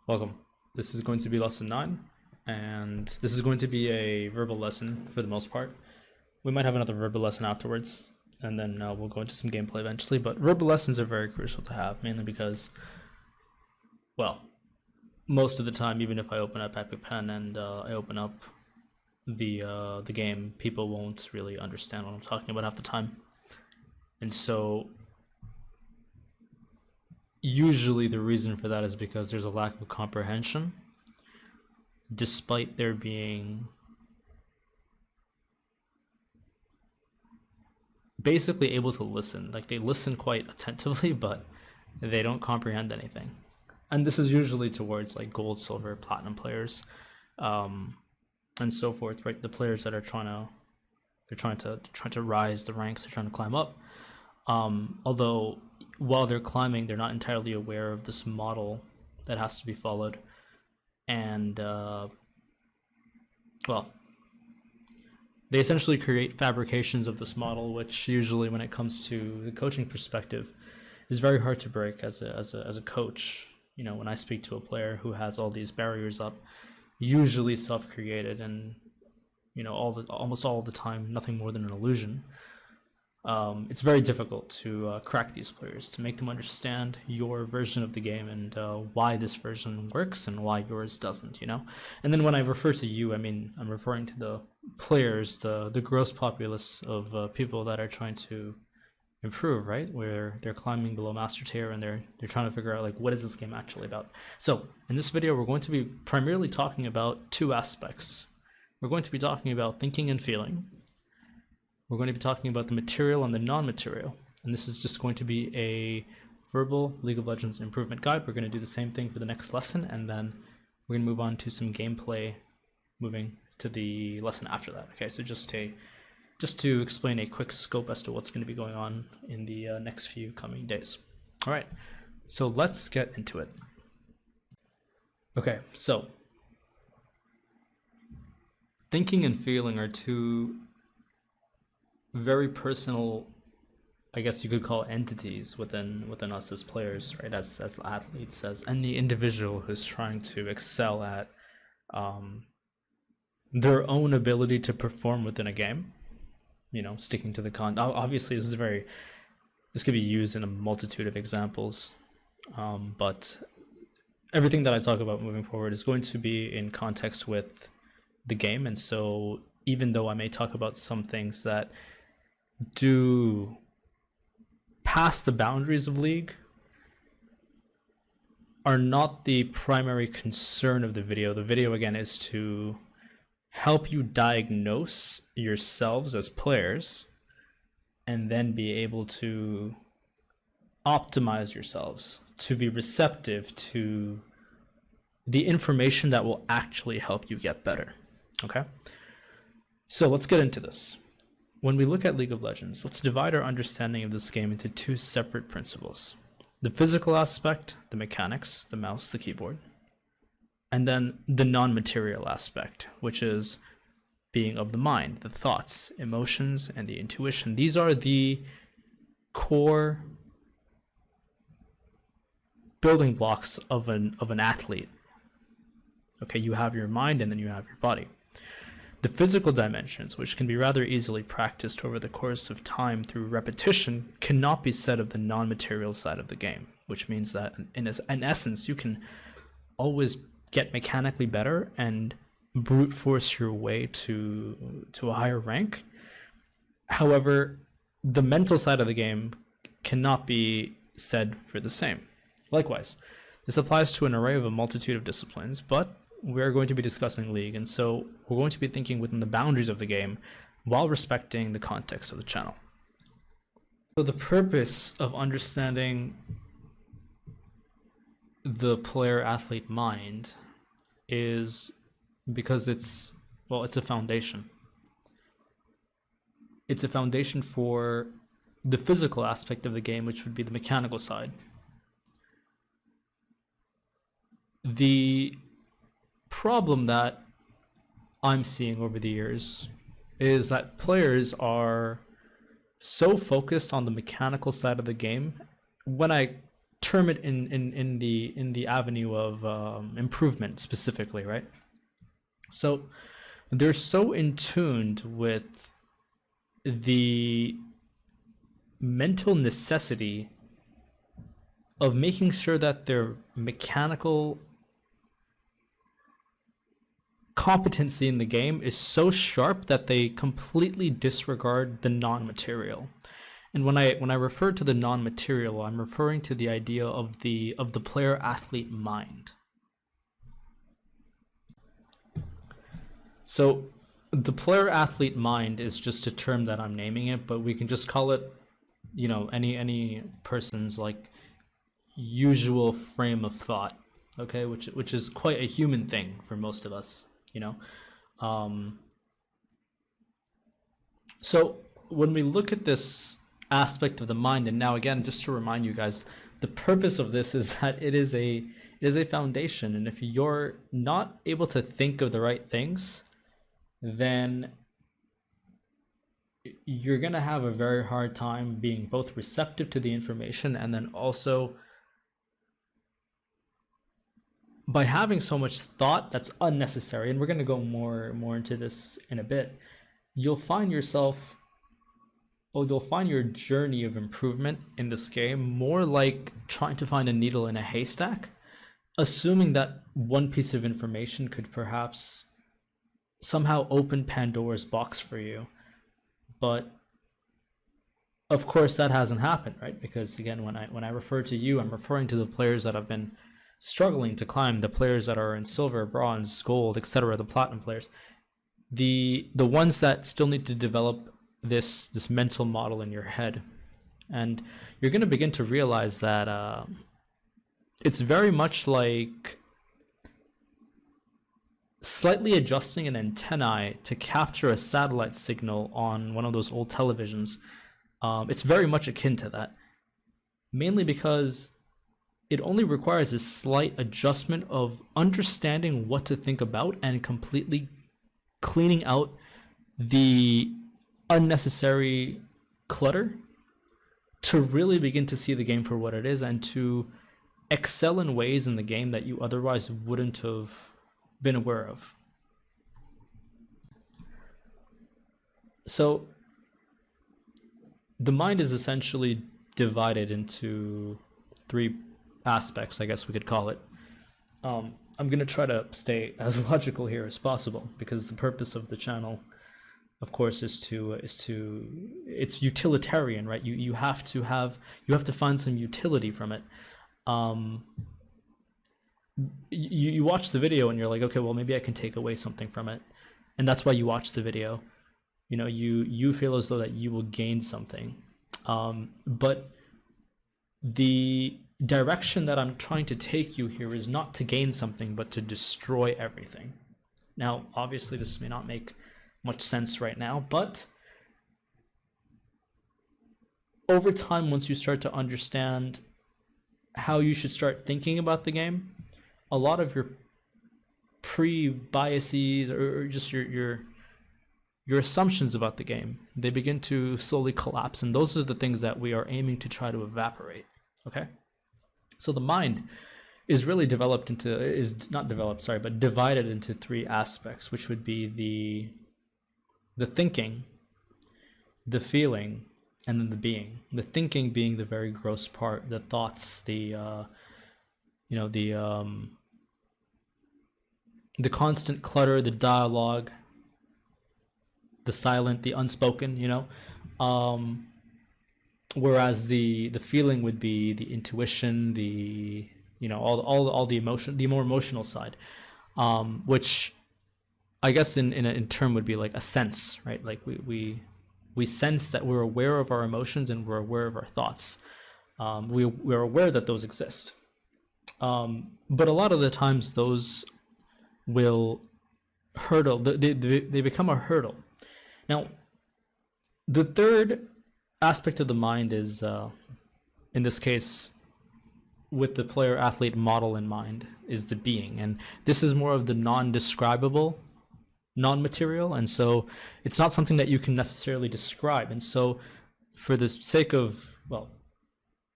Welcome. This is going to be lesson 9, and this is going to be a verbal lesson for the most part. We might have another verbal lesson afterwards, and then we'll go into some gameplay eventually, but verbal lessons are very crucial to have, mainly because, well, most of the time, even if I open up Epic Pen and I open up the game, people won't really understand what I'm talking about half the time. And so usually the reason for that is because there's a lack of comprehension, despite there being basically able to listen. Like, they listen quite attentively, but they don't comprehend anything. And this is usually towards like gold, silver, platinum players, and so forth, right? The players that are trying to rise the ranks, they're trying to climb up. Although while they're climbing, they're not entirely aware of this model that has to be followed. And, well, they essentially create fabrications of this model, which usually, when it comes to the coaching perspective, is very hard to break as a coach. You know, when I speak to a player who has all these barriers up, usually self-created, and almost all the time nothing more than an illusion. It's very difficult to crack these players, to make them understand your version of the game and why this version works and why yours doesn't, And then when I refer to you, I mean, I'm referring to the players, the gross populace of people that are trying to improve, right? Where they're climbing below master tier and they're trying to figure out, like, what is this game actually about? So in this video, we're going to be primarily talking about two aspects. We're going to be talking about thinking and feeling. We're going to be talking about the material and the non-material, and this is just going to be a verbal League of Legends improvement guide. We're going to do the same thing for the next lesson, and then we're going to move on to some gameplay, moving to the lesson after that. Okay, so just to explain a quick scope as to what's going to be going on in the next few coming days. All right, so let's get into it. Okay, so thinking and feeling are two very personal, I guess you could call, entities within us as players, right? As athletes, as any individual who's trying to excel at their own ability to perform within a game. Sticking to the obviously this could be used in a multitude of examples, but everything that I talk about moving forward is going to be in context with the game. And so even though I may talk about some things that do pass the boundaries of League, are not the primary concern of the video. The video, again, is to help you diagnose yourselves as players and then be able to optimize yourselves to be receptive to the information that will actually help you get better. Okay? So let's get into this. When we look at League of Legends, let's divide our understanding of this game into two separate principles. The physical aspect, the mechanics, the mouse, the keyboard, and then the non-material aspect, which is being of the mind, the thoughts, emotions, and the intuition. These are the core building blocks of an athlete. Okay, you have your mind and then you have your body. The physical dimensions, which can be rather easily practiced over the course of time through repetition, cannot be said of the non-material side of the game, which means that in essence, you can always get mechanically better and brute force your way to a higher rank. However, the mental side of the game cannot be said for the same. Likewise, this applies to an array of a multitude of disciplines, but we're going to be discussing League, and so we're going to be thinking within the boundaries of the game while respecting the context of the channel. So the purpose of understanding the player-athlete mind is because it's a foundation. It's a foundation for the physical aspect of the game, which would be the mechanical side. The problem that I'm seeing over the years is that players are so focused on the mechanical side of the game. When I term it in the avenue of improvement specifically, right? So they're so in tuned with the mental necessity of making sure that their mechanical competency in the game is so sharp that they completely disregard the non-material. And when I refer to the non-material, I'm referring to the idea of the player athlete mind. So the player athlete mind is just a term that I'm naming it, but we can just call it, any person's like usual frame of thought, okay, which is quite a human thing for most of us, so when we look at this aspect of the mind, and now again, just to remind you guys, the purpose of this is that it is a foundation, and if you're not able to think of the right things, then you're going to have a very hard time being both receptive to the information, and then also by having so much thought that's unnecessary, and we're going to go more into this in a bit, you'll find your journey of improvement in this game more like trying to find a needle in a haystack, assuming that one piece of information could perhaps somehow open Pandora's box for you. But of course that hasn't happened, right? Because again, when I refer to you, I'm referring to the players that have been struggling to climb, the players that are in silver, bronze, gold, etc., the platinum players, the ones that still need to develop this mental model in your head. And you're going to begin to realize that it's very much like slightly adjusting an antennae to capture a satellite signal on one of those old televisions. It's very much akin to that, mainly because it only requires a slight adjustment of understanding what to think about and completely cleaning out the unnecessary clutter to really begin to see the game for what it is and to excel in ways in the game that you otherwise wouldn't have been aware of. So the mind is essentially divided into three aspects, I guess we could call it. I'm going to try to stay as logical here as possible, because the purpose of the channel, of course, is it's utilitarian, right? You have to find some utility from it. You watch the video and you're like, okay, well, maybe I can take away something from it, and that's why you watch the video. You feel as though that you will gain something, but the direction that I'm trying to take you here is not to gain something, but to destroy everything. Now, obviously, this may not make much sense right now, but over time, once you start to understand how you should start thinking about the game, a lot of your pre-biases or just your assumptions about the game, they begin to slowly collapse, and those are the things that we are aiming to try to evaporate. Okay, so the mind is really divided into three aspects, which would be the thinking, the feeling, and then the being. The thinking being the very gross part, the thoughts, the constant clutter, the dialogue, the silent, the unspoken, whereas the feeling would be the intuition, the all the emotion, the more emotional side, which I guess in term would be like a sense, right? Like we sense that we're aware of our emotions and we're aware of our thoughts. We're aware that those exist, but a lot of the times those will hurdle. They become a hurdle. Now, the third aspect of the mind is, in this case, with the player athlete model in mind, is the being, and this is more of the non-describable, non-material, and so it's not something that you can necessarily describe. And so for the sake of, well,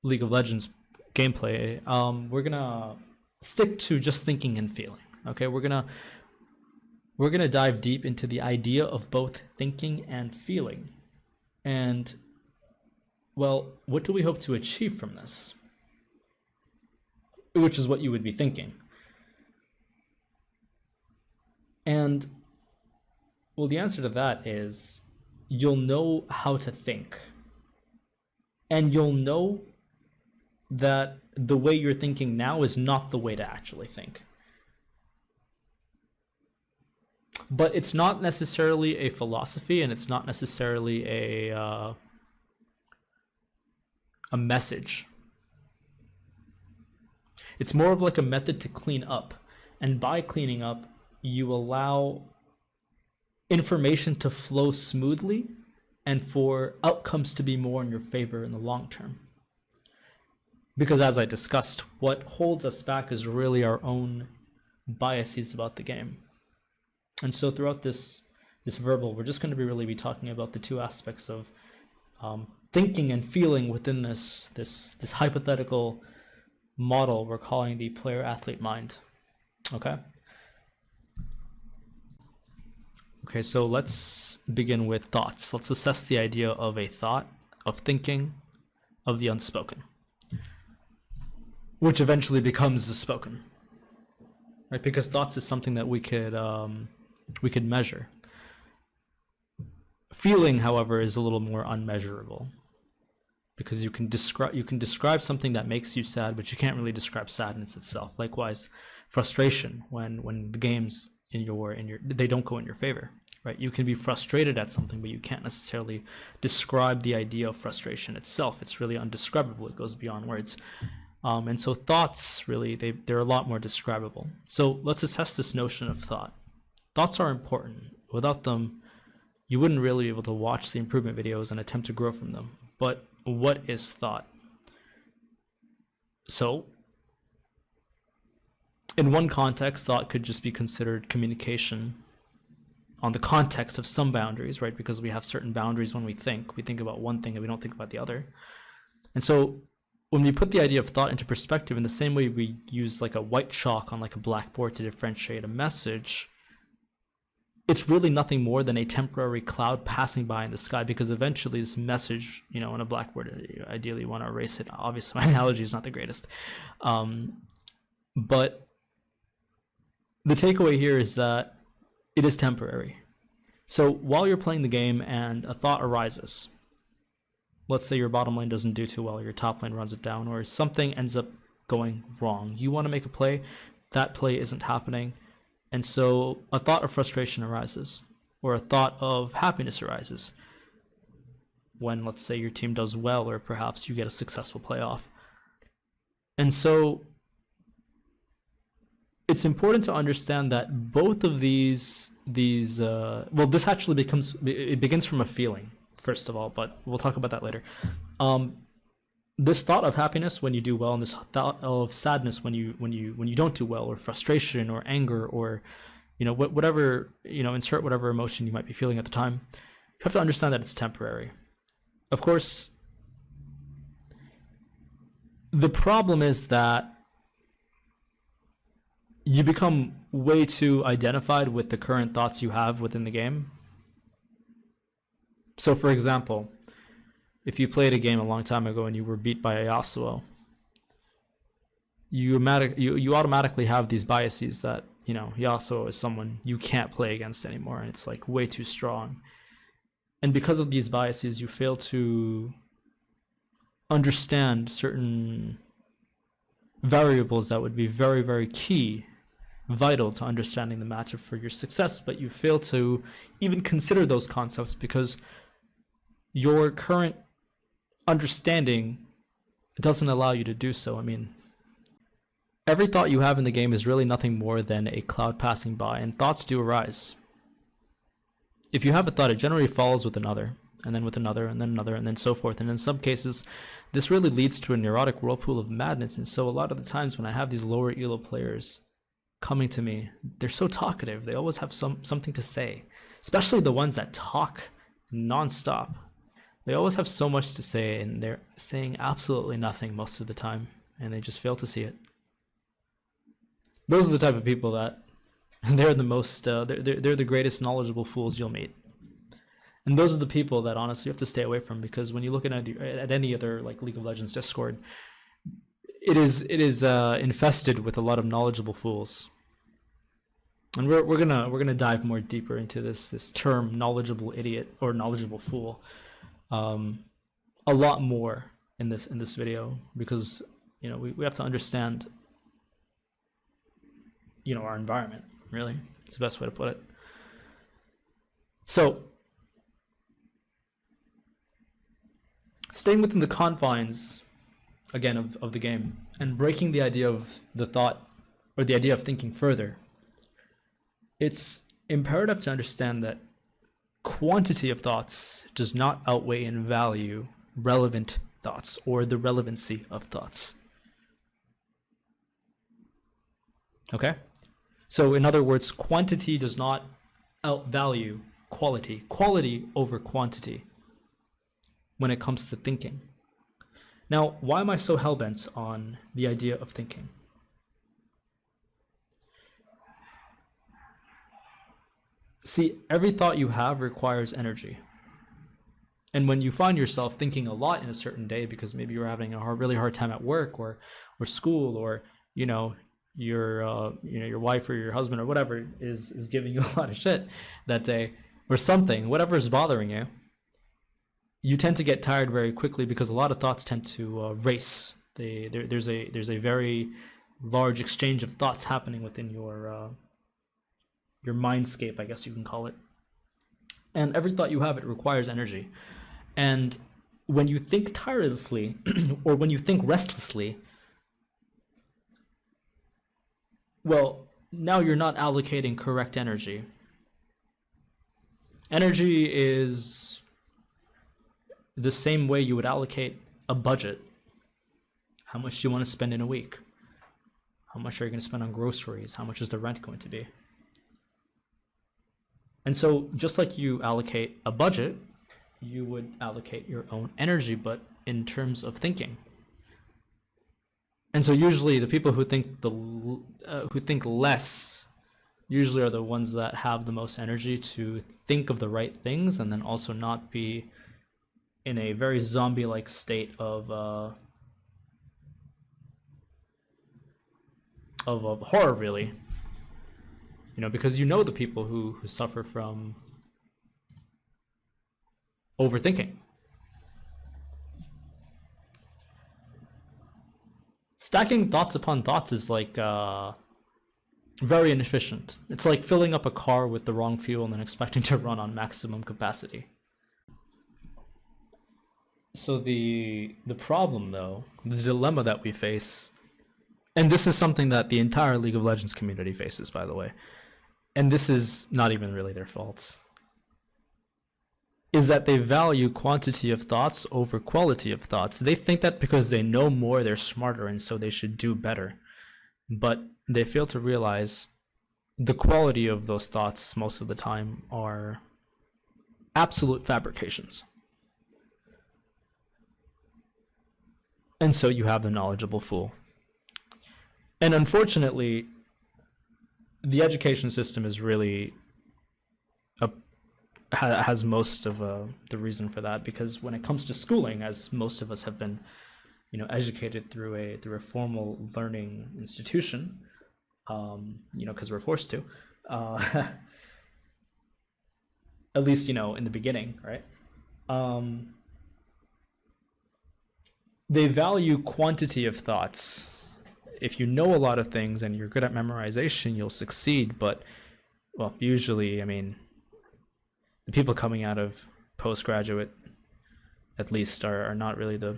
League of Legends gameplay, we're gonna stick to just thinking and feeling. Okay, we're gonna dive deep into the idea of both thinking and feeling. And well, what do we hope to achieve from this? Which is what you would be thinking. And well, the answer to that is you'll know how to think. And you'll know that the way you're thinking now is not the way to actually think. But it's not necessarily a philosophy, and it's not necessarily a message. It's more of like a method to clean up. And by cleaning up, you allow information to flow smoothly and for outcomes to be more in your favor in the long term. Because as I discussed, what holds us back is really our own biases about the game. And so throughout this verbal, we're just going to really be talking about the two aspects of thinking and feeling within this hypothetical model we're calling the player-athlete mind. Okay? Okay, so let's begin with thoughts. Let's assess the idea of a thought, of thinking, of the unspoken, which eventually becomes the spoken, right? Because thoughts is something that we could measure. Feeling, however, is a little more unmeasurable, because you can describe something that makes you sad, but you can't really describe sadness itself. Likewise, frustration when the games they don't go in your favor, right? You can be frustrated at something, but you can't necessarily describe the idea of frustration itself. It's really undescribable. It goes beyond words. And so thoughts, really, they're a lot more describable. So let's assess this notion of thought. Thoughts are important. Without them, you wouldn't really be able to watch the improvement videos and attempt to grow from them. But what is thought? So, in one context, thought could just be considered communication on the context of some boundaries, right? Because we have certain boundaries when we think. We think about one thing and we don't think about the other. And so when we put the idea of thought into perspective, in the same way we use like a white chalk on like a blackboard to differentiate a message, it's really nothing more than a temporary cloud passing by in the sky, because eventually this message, on a blackboard, ideally you want to erase it. Obviously, my analogy is not the greatest. But the takeaway here is that it is temporary. So while you're playing the game and a thought arises, let's say your bottom lane doesn't do too well, your top lane runs it down, or something ends up going wrong. You want to make a play, that play isn't happening, and so a thought of frustration arises, or a thought of happiness arises when, let's say, your team does well, or perhaps you get a successful playoff. And so it's important to understand that both of these this actually begins from a feeling, first of all, but we'll talk about that later. This thought of happiness when you do well, and this thought of sadness when you don't do well, or frustration or anger, or whatever, insert whatever emotion you might be feeling at the time, you have to understand that it's temporary. Of course, the problem is that you become way too identified with the current thoughts you have within the game. So for example, if you played a game a long time ago and you were beat by a Yasuo, you automatically have these biases that, Yasuo is someone you can't play against anymore, and it's like way too strong. And because of these biases, you fail to understand certain variables that would be very, very key, vital to understanding the matchup for your success, but you fail to even consider those concepts because your current understanding doesn't allow you to do so. I mean, every thought you have in the game is really nothing more than a cloud passing by, and thoughts do arise. If you have a thought, it generally follows with another, and then with another, and then another, and then so forth. And in some cases, this really leads to a neurotic whirlpool of madness. And so a lot of the times when I have these lower elo players coming to me, they're so talkative. They always have something to say, especially the ones that talk nonstop. They always have so much to say, and they're saying absolutely nothing most of the time. and they just fail to see it. Those are the type of people that they're the most, they're the greatest knowledgeable fools you'll meet. And those are the people that honestly you have to stay away from, because when you look at any other like League of Legends Discord, it is infested with a lot of knowledgeable fools. And we're gonna dive more deeper into this term knowledgeable idiot or knowledgeable fool a lot more in this video, because we have to understand our environment. Really, it's the best way to put it. So staying within the confines again of the game and breaking the idea of the thought or the idea of thinking further, it's imperative to understand that quantity of thoughts does not outweigh in value relevant thoughts or the relevancy of thoughts. Okay? So in other words, quantity does not outvalue quality. Quality over quantity when it comes to thinking. Now, why am I so hellbent on the idea of thinking? See, every thought you have requires energy. And when you find yourself thinking a lot in a certain day because maybe you're having a really hard time at work or school, or your wife or your husband or whatever is giving you a lot of shit that day, or something, whatever is bothering you, you tend to get tired very quickly because a lot of thoughts tend to race. There's a very large exchange of thoughts happening within your mindscape, I guess you can call it. And every thought you have, it requires energy. And when you think tirelessly or when you think restlessly, well, now you're not allocating correct energy. Energy is the same way you would allocate a budget. How much do you want to spend in a week? How much are you going to spend on groceries? How much is the rent going to be? And so just like you allocate a budget, you would allocate your own energy, but in terms of thinking. And so usually the people who think less usually are the ones that have the most energy to think of the right things, and then also not be in a very zombie-like state of horror, really. Because the people who suffer from overthinking. Stacking thoughts upon thoughts is like very inefficient. It's like filling up a car with the wrong fuel and then expecting to run on maximum capacity. So the problem, though, the dilemma that we face, and this is something that the entire League of Legends community faces, by the way, and this is not even really their fault, is that they value quantity of thoughts over quality of thoughts. They think that because they know more, they're smarter, and so they should do better. But they fail to realize the quality of those thoughts most of the time are absolute fabrications. And so you have the knowledgeable fool. And unfortunately, the education system is really has most of the reason for that, because when it comes to schooling, as most of us have been educated through a formal learning institution, because we're forced to, at least in the beginning, right? They value quantity of thoughts. If you know a lot of things and you're good at memorization, you'll succeed. But, well, usually, the people coming out of postgraduate, at least, are not really the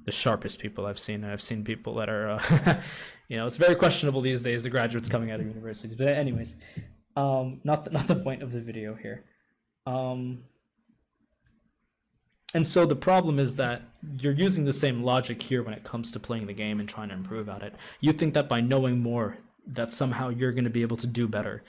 sharpest people I've seen. I've seen people that are, it's very questionable these days, the graduates coming out of universities. But anyways, not the point of the video here. And so the problem is that you're using the same logic here when it comes to playing the game and trying to improve at it. You think that by knowing more, that somehow you're going to be able to do better.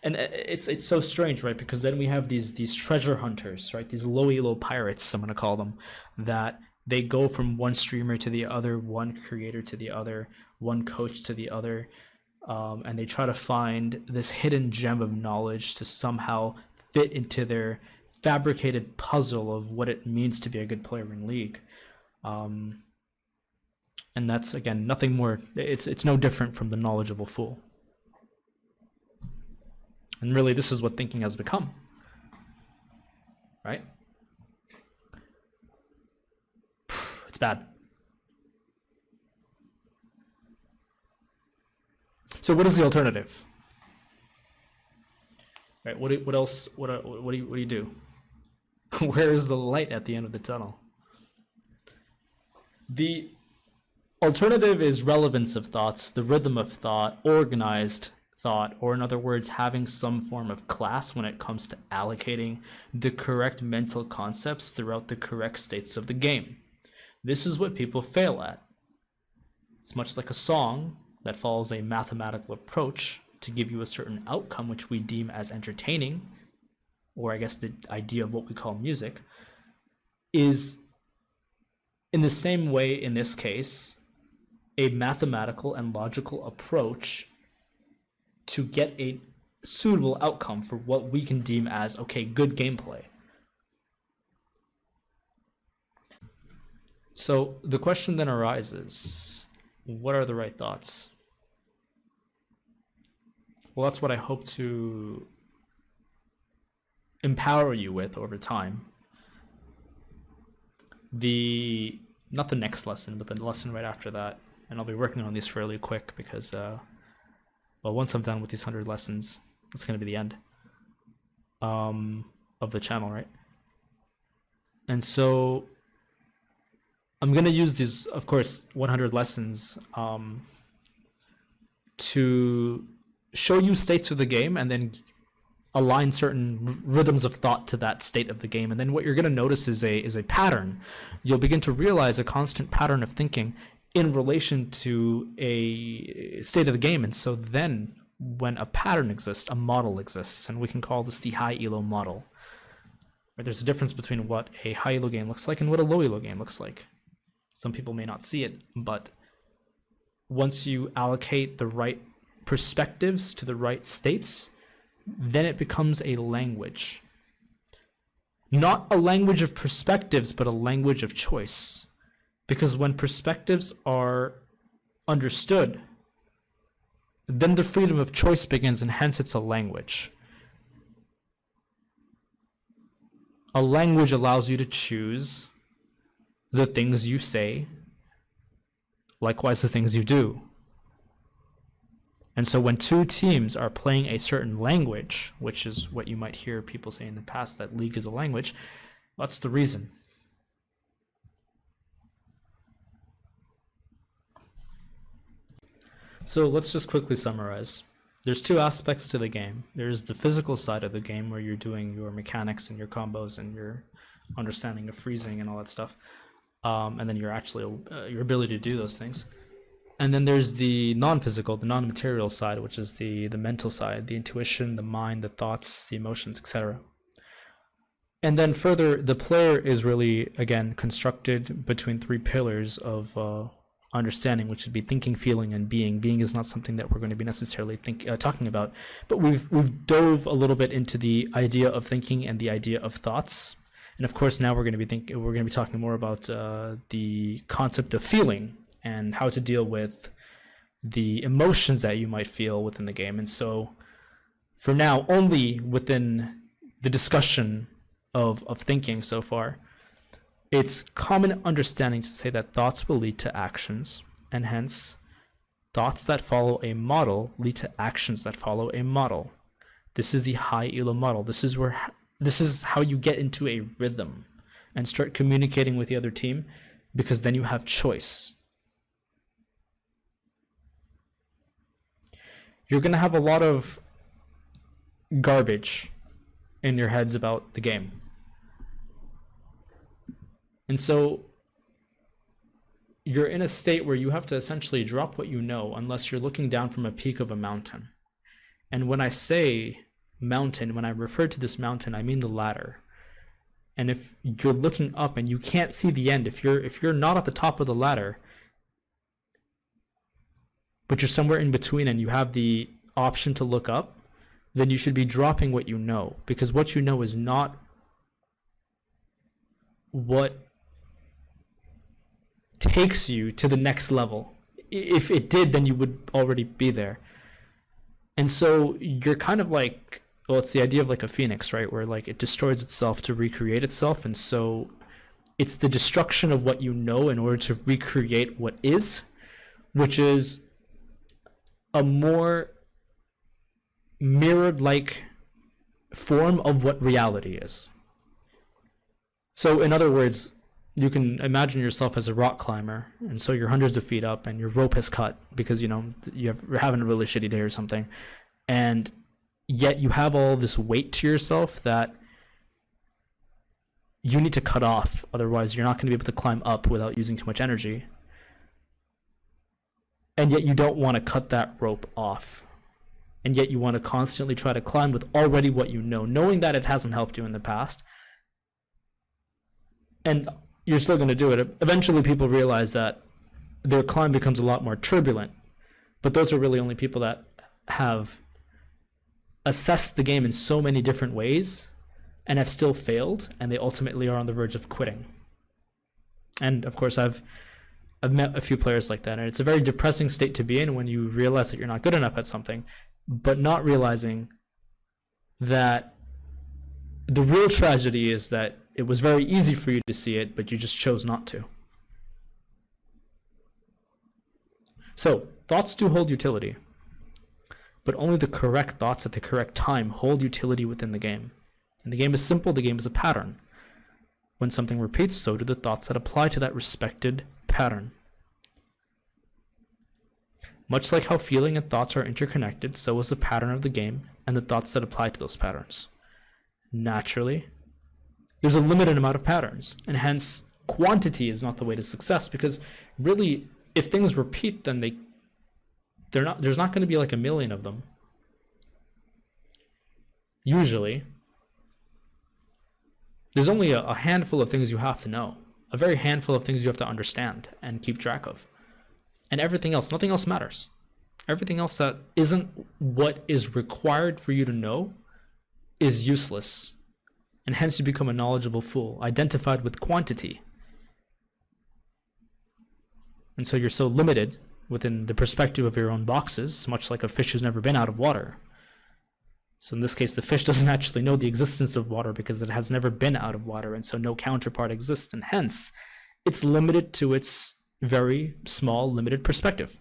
And it's so strange, right? Because then we have these treasure hunters, right? These low elo pirates, I'm going to call them, that They go from one streamer to the other, one creator to the other, one coach to the other, and they try to find this hidden gem of knowledge to somehow fit into their fabricated puzzle of what it means to be a good player in League. And that's, again, nothing more. It's no different from the knowledgeable fool. And really, this is what thinking has become, right? It's bad. So what is the alternative? Right? What else? What do you do? Where is the light at the end of the tunnel? The alternative is relevance of thoughts, the rhythm of thought, organized thought, or in other words, having some form of class when it comes to allocating the correct mental concepts throughout the correct states of the game. This is what people fail at. It's much like a song that follows a mathematical approach to give you a certain outcome, which we deem as entertaining, or I guess the idea of what we call music, is in the same way, in this case, a mathematical and logical approach to get a suitable outcome for what we can deem as, okay, good gameplay. So the question then arises, what are the right thoughts? Well, that's what I hope to empower you with over time. Not the next lesson, but the lesson right after that. And I'll be working on these fairly quick because, well, once I'm done with these 100 lessons, it's going to be the end of the channel, right? And so I'm going to use these, of course, 100 lessons to show you states of the game and then align certain rhythms of thought to that state of the game. And then what you're going to notice is a pattern. You'll begin to realize a constant pattern of thinking in relation to a state of the game. And so then when a pattern exists, a model exists, and we can call this the high elo model. Right? There's a difference between what a high elo game looks like and what a low elo game looks like. Some people may not see it, but once you allocate the right perspectives to the right states, then it becomes a language. Not a language of perspectives, but a language of choice. Because when perspectives are understood, then the freedom of choice begins, and hence it's a language. A language allows you to choose the things you say, likewise the things you do. And so when two teams are playing a certain language, which is what you might hear people say in the past, that League is a language, that's the reason. So let's just quickly summarize. There's two aspects to the game. There's the physical side of the game where you're doing your mechanics and your combos and your understanding of freezing and all that stuff. And then your ability to do those things. And then there's the non-physical, the non-material side, which is the mental side, the intuition, the mind, the thoughts, the emotions, etc. And then further, the player is really, again, constructed between three pillars of understanding, which would be thinking, feeling, and being. Being is not something that we're going to be necessarily talking about, but we've dove a little bit into the idea of thinking and the idea of thoughts. And of course, now we're going to be talking more about the concept of feeling and how to deal with the emotions that you might feel within the game. And so for now, only within the discussion of thinking so far, it's common understanding to say that thoughts will lead to actions, and hence thoughts that follow a model lead to actions that follow a model. This is the high elo model. This is how you get into a rhythm and start communicating with the other team, because then you have choice. You're going to have a lot of garbage in your heads about the game. And so you're in a state where you have to essentially drop what you know unless you're looking down from a peak of a mountain. And when I say mountain, when I refer to this mountain, I mean the ladder. And if you're looking up and you can't see the end, if you're not at the top of the ladder, but you're somewhere in between and you have the option to look up, then you should be dropping what you know, because what you know is not what takes you to the next level. If it did, then you would already be there. And so you're kind of like, well, it's the idea of like a phoenix, right? Where like it destroys itself to recreate itself. And so it's the destruction of what you know in order to recreate what is, which is a more mirrored like form of what reality is. So in other words, you can imagine yourself as a rock climber, and so you're hundreds of feet up and your rope is cut because you're having a really shitty day or something, and yet you have all this weight to yourself that you need to cut off, otherwise you're not going to be able to climb up without using too much energy. And yet you don't want to cut that rope off, and yet you want to constantly try to climb with already what you know, knowing that it hasn't helped you in the past, and you're still going to do it. Eventually people realize that their climb becomes a lot more turbulent, but those are really only people that have assessed the game in so many different ways and have still failed, and they ultimately are on the verge of quitting. And of course I've met a few players like that, and it's a very depressing state to be in when you realize that you're not good enough at something, but not realizing that the real tragedy is that it was very easy for you to see it, but you just chose not to. So, thoughts do hold utility, but only the correct thoughts at the correct time hold utility within the game. And the game is simple, the game is a pattern. When something repeats, so do the thoughts that apply to that respected pattern. Much like how feeling and thoughts are interconnected, so is the pattern of the game and the thoughts that apply to those patterns. Naturally, there's a limited amount of patterns, and hence quantity is not the way to success, because really, if things repeat, then there's not going to be like a million of them. Usually, there's only a handful of things you have to know, a very handful of things you have to understand and keep track of. And everything else, nothing else matters. Everything else that isn't what is required for you to know is useless. And hence you become a knowledgeable fool, identified with quantity. And so you're so limited within the perspective of your own boxes, much like a fish who's never been out of water. So in this case, the fish doesn't actually know the existence of water because it has never been out of water, and so no counterpart exists, and hence it's limited to its very small, limited perspective.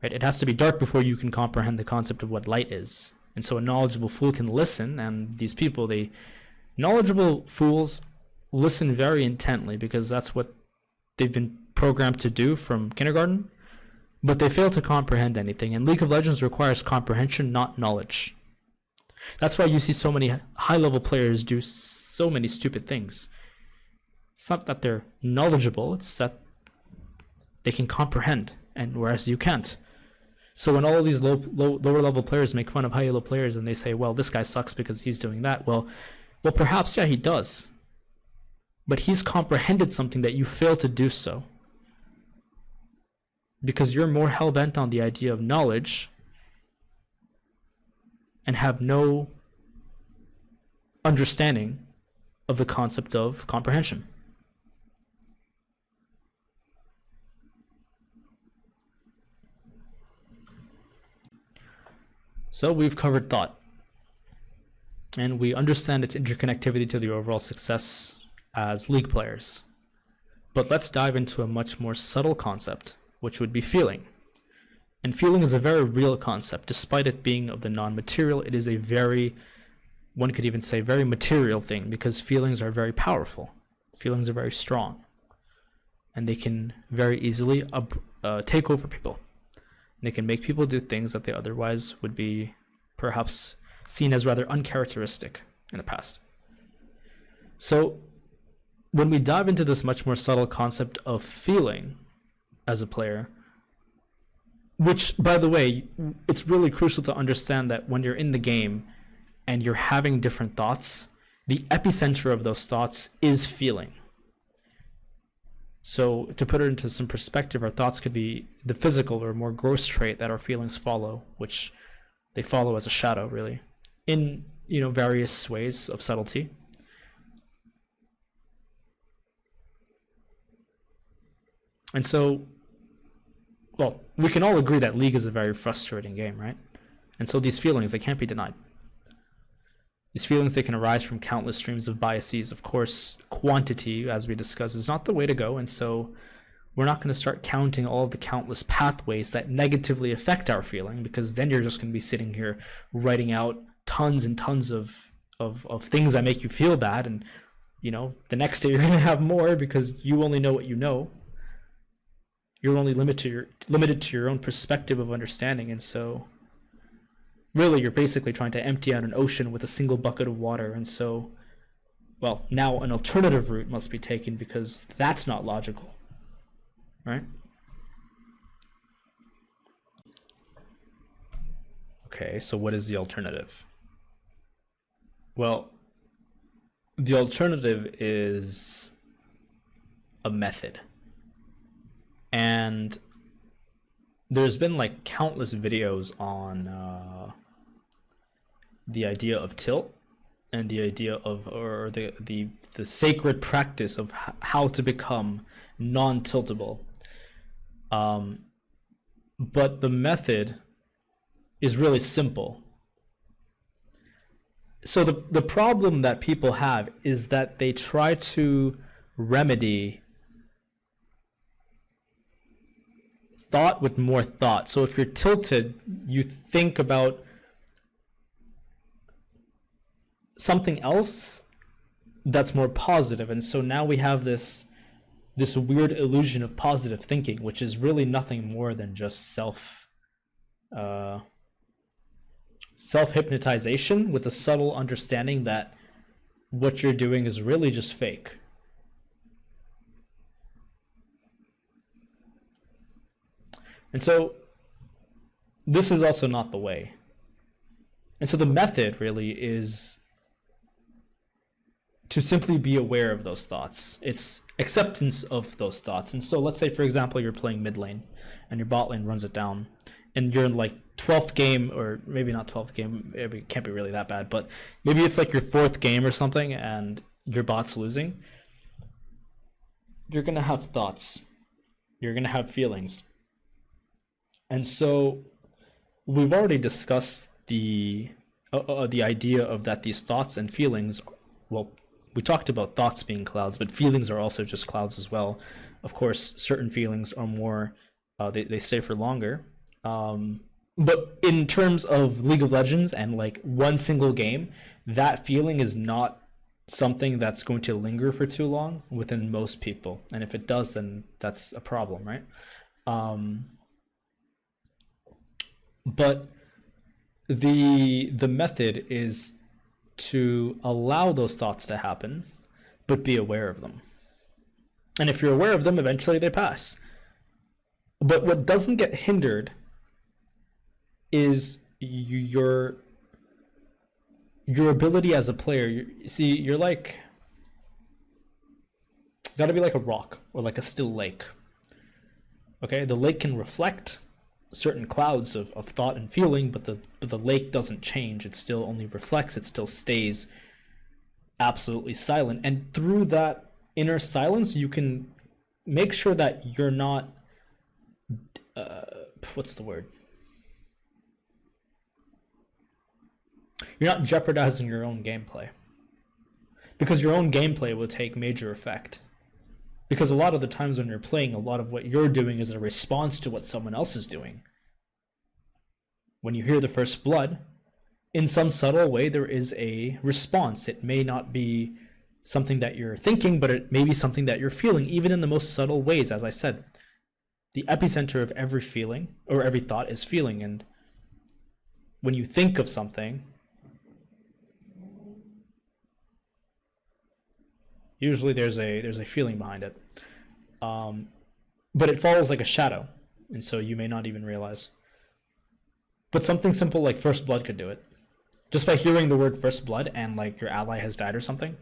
Right? It has to be dark before you can comprehend the concept of what light is. And so a knowledgeable fool can listen, and these people, knowledgeable fools listen very intently because that's what they've been programmed to do from kindergarten, but they fail to comprehend anything. And League of Legends requires comprehension, not knowledge. That's why you see so many high-level players do so many stupid things. It's not that they're knowledgeable, it's that they can comprehend, and whereas you can't. So when all of these lower level players make fun of high level players and they say, well, this guy sucks because he's doing that, well perhaps, yeah, he does. But he's comprehended something that you fail to do so. Because you're more hell-bent on the idea of knowledge and have no understanding of the concept of comprehension. So we've covered thought, and we understand its interconnectivity to the overall success as League players. But let's dive into a much more subtle concept, which would be feeling. And feeling is a very real concept. Despite it being of the non-material, it is a very, one could even say, very material thing, because feelings are very powerful. Feelings are very strong, and they can very easily take over people. They can make people do things that they otherwise would be perhaps seen as rather uncharacteristic in the past. So when we dive into this much more subtle concept of feeling as a player, which, by the way, it's really crucial to understand that when you're in the game and you're having different thoughts, the epicenter of those thoughts is feeling. So to put it into some perspective, our thoughts could be the physical or more gross trait that our feelings follow, which they follow as a shadow, really, in various ways of subtlety. And so, well, we can all agree that League is a very frustrating game, right? And so these feelings, they can't be denied. These feelings, they can arise from countless streams of biases. Of course, quantity, as we discussed, is not the way to go. And so we're not going to start counting all of the countless pathways that negatively affect our feeling, because then you're just going to be sitting here writing out tons and tons of things that make you feel bad. And, the next day you're going to have more because you only know what you know. You're only limited to your own perspective of understanding. And so really, you're basically trying to empty out an ocean with a single bucket of water. And so, well, now an alternative route must be taken because that's not logical, right? Okay, so what is the alternative? Well, the alternative is a method. And there's been like countless videos on the idea of tilt and the idea of, or the sacred practice of how to become non-tiltable. But the method is really simple. So the problem that people have is that they try to remedy thought with more thought. So if you're tilted, you think about something else that's more positive. And so now we have this weird illusion of positive thinking, which is really nothing more than just self-hypnotization with a subtle understanding that what you're doing is really just fake. And so this is also not the way. And so the method really is to simply be aware of those thoughts. It's acceptance of those thoughts. And so let's say, for example, you're playing mid lane and your bot lane runs it down and you're in like 12th game, or maybe not 12th game, it can't be really that bad, but maybe it's like your 4th game or something and your bot's losing. You're going to have thoughts. You're going to have feelings. And so we've already discussed the idea of that these thoughts and feelings, well, we talked about thoughts being clouds, but feelings are also just clouds as well. Of course, certain feelings are more, they stay for longer. But in terms of League of Legends and like one single game, that feeling is not something that's going to linger for too long within most people. And if it does, then that's a problem, right? But the method is to allow those thoughts to happen, but be aware of them. And if you're aware of them, eventually they pass. But what doesn't get hindered is your ability as a player. You're like, gotta be like a rock or like a still lake. Okay, the lake can reflect certain clouds of thought and feeling, but the lake doesn't change. It still only reflects. It still stays absolutely silent. And through that inner silence, you can make sure that you're not what's the word? You're not jeopardizing your own gameplay, because your own gameplay will take major effect. Because a lot of the times when you're playing, a lot of what you're doing is a response to what someone else is doing. When you hear the first blood, in some subtle way, there is a response. It may not be something that you're thinking, but it may be something that you're feeling, even in the most subtle ways. As I said, the epicenter of every feeling or every thought is feeling. And when you think of something, usually there's a feeling behind it, but it follows like a shadow, and so you may not even realize. But something simple like first blood could do it. just by hearing the word first blood and like your ally has died or something.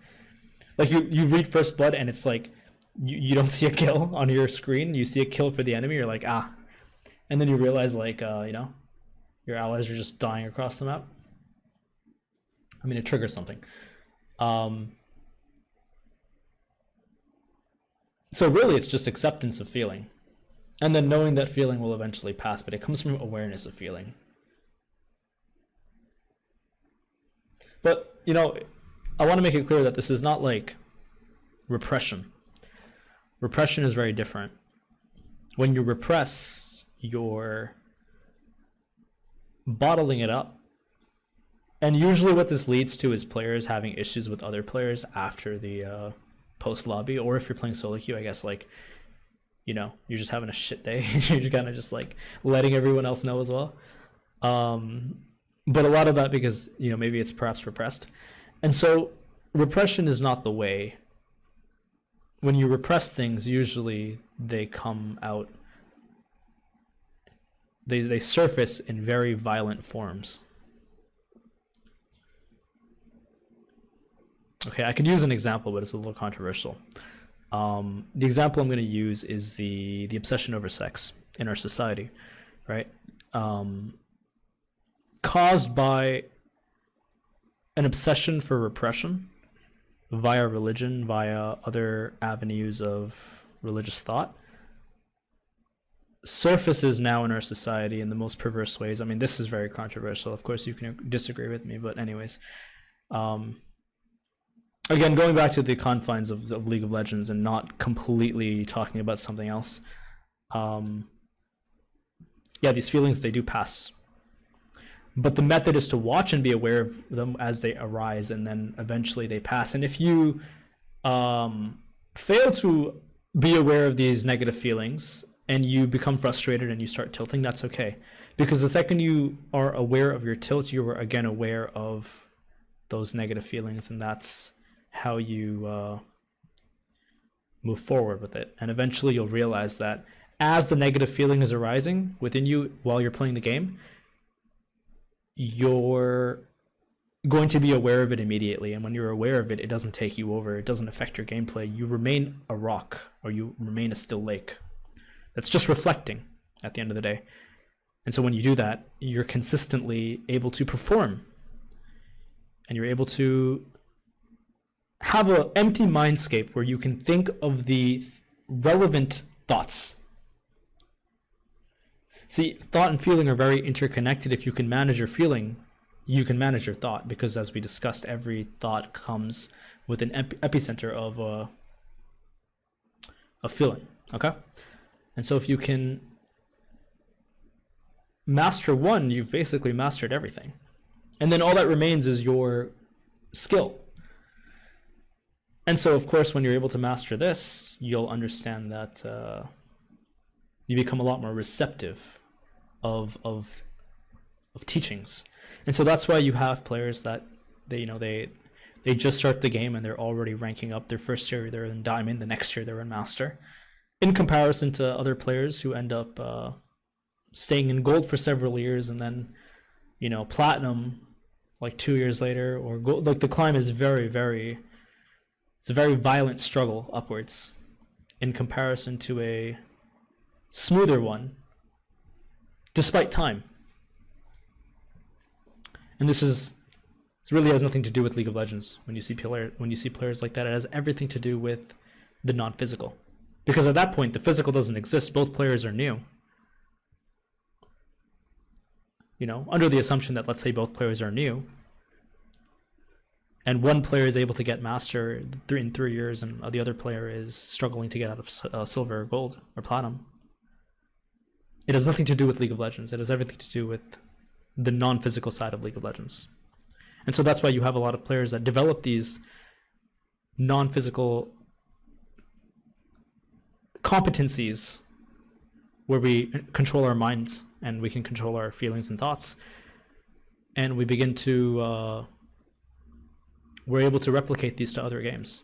Like you read first blood and it's like you don't see a kill on your screen, you see a kill for the enemy, you're like, ah. And then you realize like your allies are just dying across the map. I mean, it triggers something. So really it's just acceptance of feeling. And then knowing that feeling will eventually pass, but it comes from awareness of feeling. But, I want to make it clear that this is not like repression. Repression is very different. When you repress, you're bottling it up. And usually what this leads to is players having issues with other players after the post lobby, or if you're playing solo queue, I guess like, you're just having a shit day. You're kind of just like letting everyone else know as well. But a lot of that because, maybe it's perhaps repressed. And so repression is not the way. When you repress things, usually they come out, they surface in very violent forms. Okay, I could use an example, but it's a little controversial. The example I'm going to use is the obsession over sex in our society, right? Caused by an obsession for repression via religion, via other avenues of religious thought, surfaces now in our society in the most perverse ways. I mean, this is very controversial. Of course, you can disagree with me, but anyways. Again, going back to the confines of League of Legends and not completely talking about something else. These feelings, they do pass. But the method is to watch and be aware of them as they arise, and then eventually they pass. And if you fail to be aware of these negative feelings and you become frustrated and you start tilting, that's okay. Because the second you are aware of your tilt, you are again aware of those negative feelings, and that's how you move forward with it. And eventually you'll realize that as the negative feeling is arising within you while you're playing the game, you're going to be aware of it immediately. And when you're aware of it, it doesn't take you over. It doesn't affect your gameplay. You remain a rock, or you remain a still lake. That's just reflecting at the end of the day. And so when you do that, you're consistently able to perform. And you're able to have an empty mindscape where you can think of the relevant thoughts. See, thought and feeling are very interconnected. If you can manage your feeling, you can manage your thought, because as we discussed, every thought comes with an epicenter of a feeling, okay? And so if you can master one, you've basically mastered everything. And then all that remains is your skill. And so, of course, when you're able to master this, you'll understand that you become a lot more receptive of teachings. And so that's why you have players that they just start the game and they're already ranking up. Their first year they're in Diamond, the next year they're in Master, in comparison to other players who end up staying in Gold for several years and then Platinum like 2 years later, or Gold. Like the climb is it's a very violent struggle upwards in comparison to a smoother one, despite time. And this really has nothing to do with League of Legends. When you see players like that, it has everything to do with the non-physical. Because at that point, the physical doesn't exist. Both players are new. Under the assumption that, let's say, both players are new, and one player is able to get Master in 3 years, and the other player is struggling to get out of Silver or Gold or Platinum. It has nothing to do with League of Legends. It has everything to do with the non-physical side of League of Legends. And so that's why you have a lot of players that develop these non-physical competencies where we control our minds and we can control our feelings and thoughts. And we begin to... we're able to replicate these to other games.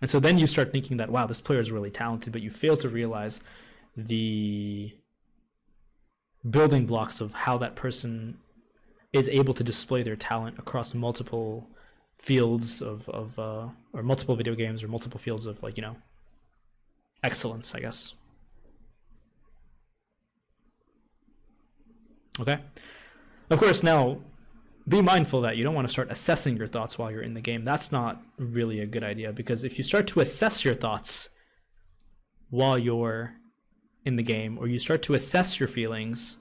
And so then you start thinking that, wow, this player is really talented, but you fail to realize the building blocks of how that person is able to display their talent across multiple fields or multiple video games or multiple fields of, like, excellence, I guess. Okay. Of course, now be mindful that you don't want to start assessing your thoughts while you're in the game. That's not really a good idea, because if you start to assess your thoughts while you're in the game, or you start to assess your feelings,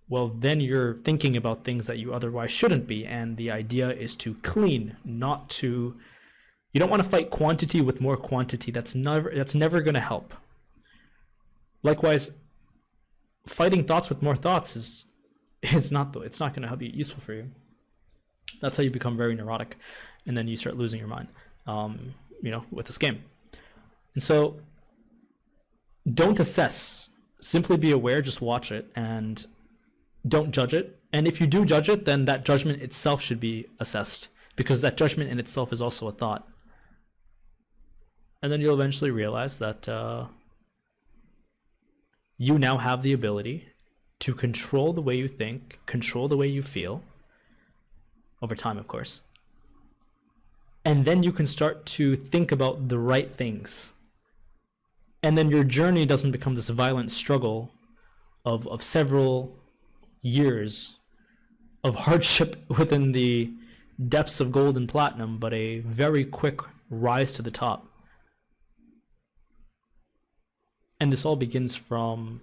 well, then you're thinking about things that you otherwise shouldn't be. And the idea is to clean, not to, you don't want to fight quantity with more quantity. That's never going to help. Likewise, fighting thoughts with more thoughts it's not going to be useful for you. That's how you become very neurotic, and then you start losing your mind, with this game. And so don't assess, simply be aware, just watch it, and don't judge it. And if you do judge it, then that judgment itself should be assessed, because that judgment in itself is also a thought. And then you'll eventually realize that you now have the ability to control the way you think, control the way you feel, over time, of course. And then you can start to think about the right things. And then your journey doesn't become this violent struggle of several years of hardship within the depths of gold and platinum, but a very quick rise to the top. And this all begins from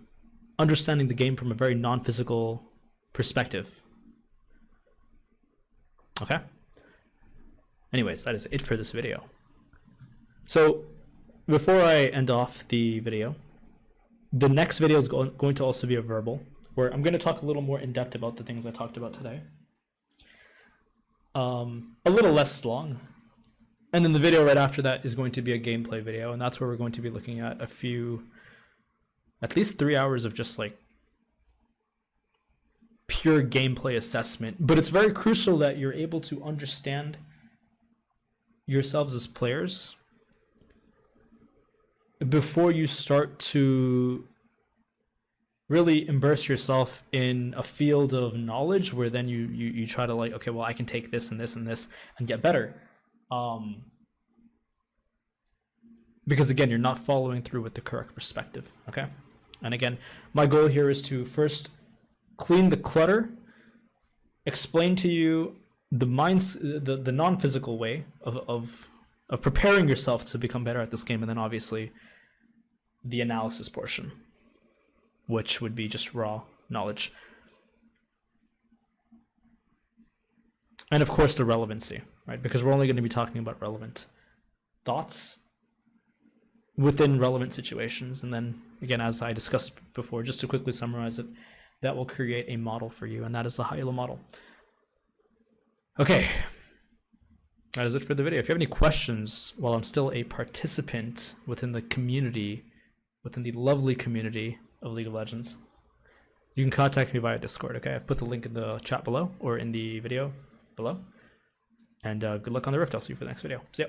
understanding the game from a very non-physical perspective. Okay? Anyways, that is it for this video. So before I end off the video, the next video is going to also be a verbal, where I'm going to talk a little more in depth about the things I talked about today. A little less long. And then the video right after that is going to be a gameplay video, and that's where we're going to be looking at at least 3 hours of just like pure gameplay assessment. But it's very crucial that you're able to understand yourselves as players before you start to really immerse yourself in a field of knowledge where then you try to, like, okay, well, I can take this and this and this and get better. Because again, you're not following through with the correct perspective. Okay. And again, my goal here is to first clean the clutter, explain to you the non-physical way of preparing yourself to become better at this game, and then obviously the analysis portion, which would be just raw knowledge. And of course the relevancy, right? Because we're only going to be talking about relevant thoughts within relevant situations. And then again, as I discussed before, just to quickly summarize it, that will create a model for you, and that is the high-elo model. Okay, that is it for the video. If you have any questions while I'm still a participant within the community, within the lovely community of League of Legends, you can contact me via Discord. Okay, I've put the link in the chat below or in the video below. And good luck on the Rift. I'll see you for the next video. See ya.